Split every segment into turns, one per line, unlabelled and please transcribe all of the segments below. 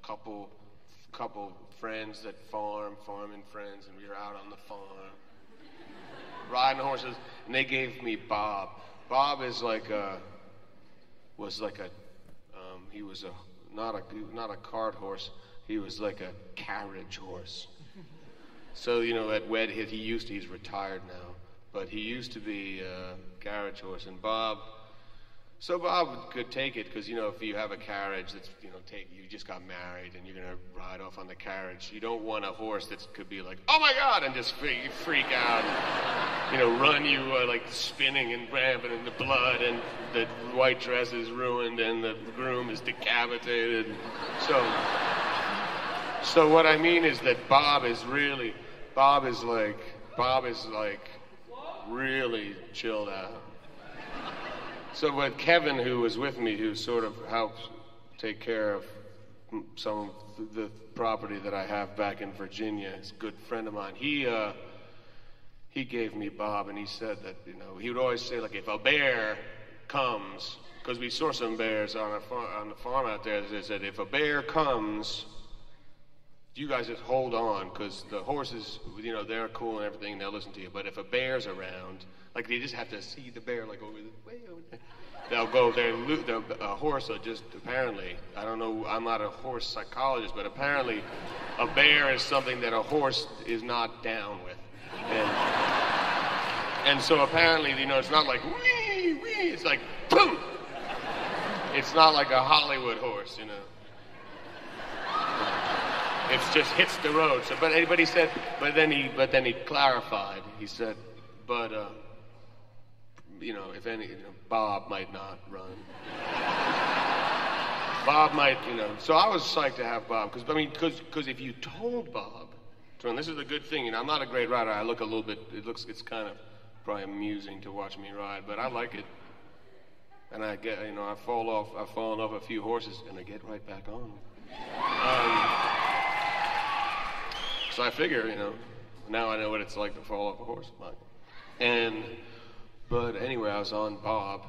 couple friends that farming friends, and we were out on the farm, riding horses, and they gave me Bob. Bob is he was not a cart horse. He was like a carriage horse. So, at he's retired now, but he used to be a carriage horse. And Bob could take it because, if you have a carriage that's, you just got married and you're going to ride off on the carriage, you don't want a horse that could be like, oh my God, and just freak out and, run you like spinning and rampant in the blood, and the white dress is ruined and the groom is decapitated. So what I mean is that Bob is really chilled out. So with Kevin, who was with me, who sort of helped take care of some of the property that I have back in Virginia, he's a good friend of mine. He gave me Bob, and he said that, he would always say, like, if a bear comes, because we saw some bears on the farm out there, they said, if a bear comes, you guys just hold on, because the horses, they're cool and everything, and they'll listen to you. But if a bear's around, like, they just have to see the bear, like, way over there. They'll go there. A horse will just, apparently, I don't know, I'm not a horse psychologist, but apparently a bear is something that a horse is not down with. And so apparently, it's not like, wee, wee, it's like, boom! It's not like a Hollywood horse, It just hits the road. So, but he said, but then he clarified. He said, but if any, Bob might not run. Bob might, So I was psyched to have Bob, because if you told Bob, and this is a good thing, I'm not a great rider. I look a little bit. It's kind of probably amusing to watch me ride, but I like it. And I get, I've fallen off a few horses, and I get right back on. So I figure, now I know what it's like to fall off a horse. But anyway, I was on Bob.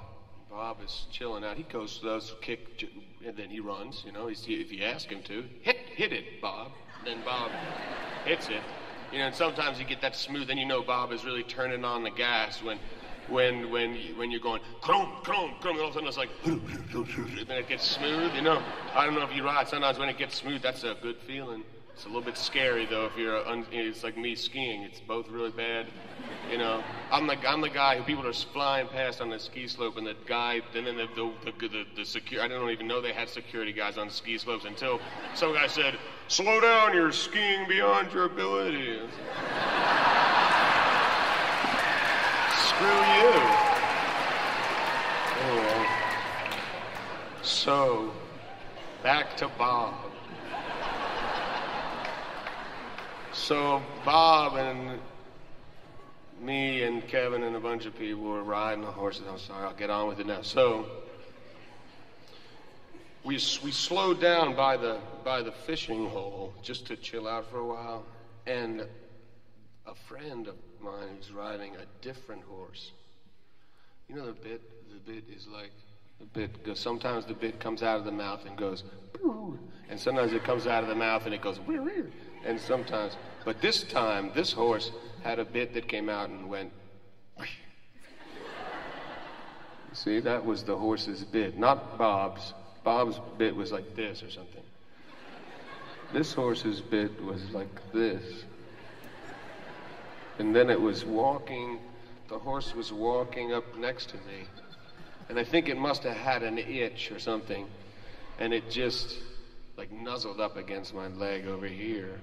Bob is chilling out. He does kick, and then he runs. If you ask him to, hit it, Bob. Then Bob hits it. And sometimes you get that smooth, and Bob is really turning on the gas when you're going chrome, chrome, chrome, and all of a sudden it's like, and then it gets smooth. I don't know if you ride. Sometimes when it gets smooth, that's a good feeling. It's a little bit scary though if it's like me skiing. It's both really bad. I'm the guy who people are flying past on the ski slope, and the guy, and then the security. I didn't even know they had security guys on ski slopes until some guy said, "Slow down, you're skiing beyond your ability." Screw you. Anyway, so back to Bob. So Bob and me and Kevin and a bunch of people were riding the horses. I'm sorry, I'll get on with it now. So we slowed down by the fishing hole just to chill out for a while, and a friend of mine who's riding a different horse. The bit is like the bit goes. Sometimes the bit comes out of the mouth and goes, boo, and sometimes it comes out of the mouth and it goes, wee, wee. And sometimes, but this time, this horse had a bit that came out and went, wee. See, that was the horse's bit, not Bob's. Bob's bit was like this or something. This horse's bit was like this. And then it was walking, the horse was walking up next to me. And I think it must have had an itch or something. And it just like nuzzled up against my leg over here.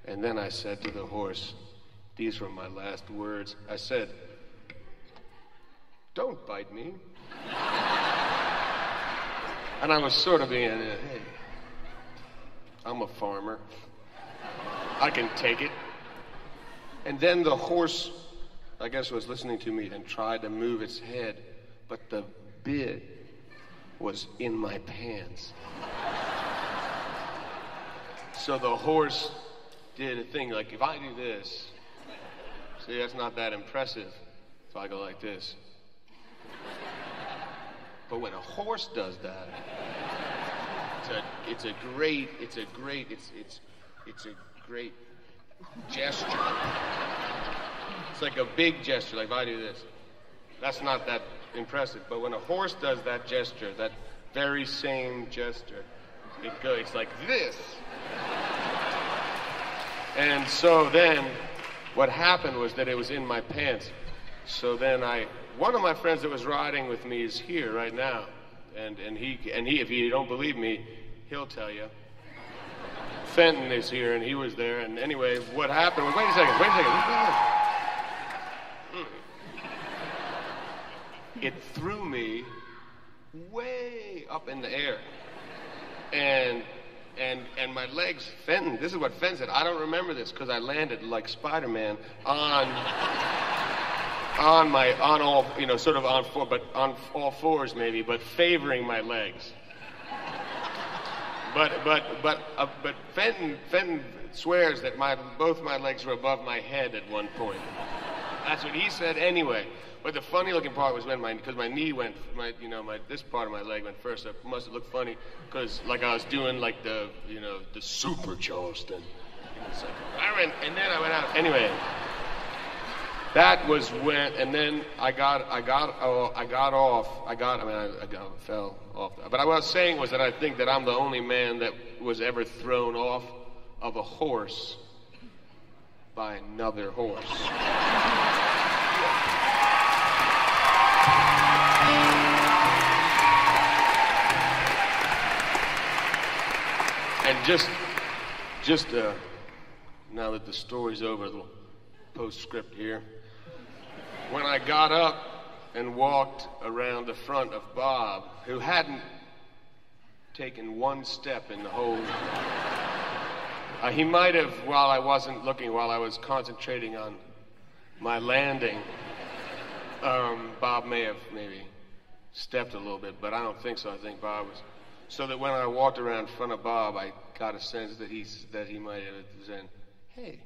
And then I said to the horse, these were my last words. I said, "Don't bite me." And I was sort of being, hey, I'm a farmer. I can take it. And then the horse, I guess, was listening to me and tried to move its head, but the bit was in my pants. So the horse did a thing, like if I do this, see, that's not that impressive if I go like this. But when a horse does that, it's a great gesture. It's like a big gesture, like if I do this. That's not that impressive, but when a horse does that gesture, that very same gesture, it's like this. And so then, what happened was that it was in my pants. So then one of my friends that was riding with me is here right now, and he, if you don't believe me, he'll tell you. Fenton is here, and he was there, and anyway, what happened was, wait a second. It threw me way up in the air, and my legs, Fenton, this is what Fenton said, I don't remember this because I landed like Spider-Man on all, sort of on all fours maybe, but favoring my legs. But Fenton swears that both my legs were above my head at one point. That's what he said anyway. But the funny looking part was because my knee went, this part of my leg went first. So it must have looked funny because like I was doing like the super Charleston. And then I went out. Anyway, that was when, and then I fell off. But what I was saying was that I think that I'm the only man that was ever thrown off of a horse by another horse. And just now that the story's over, a little postscript here. When I got up and walked around the front of Bob, who hadn't taken one step in the whole... he might have, while I wasn't looking, while I was concentrating on my landing, Bob may have maybe stepped a little bit, but I don't think so. I think Bob was... So that when I walked around in front of Bob, I got a sense that he might have said, hey.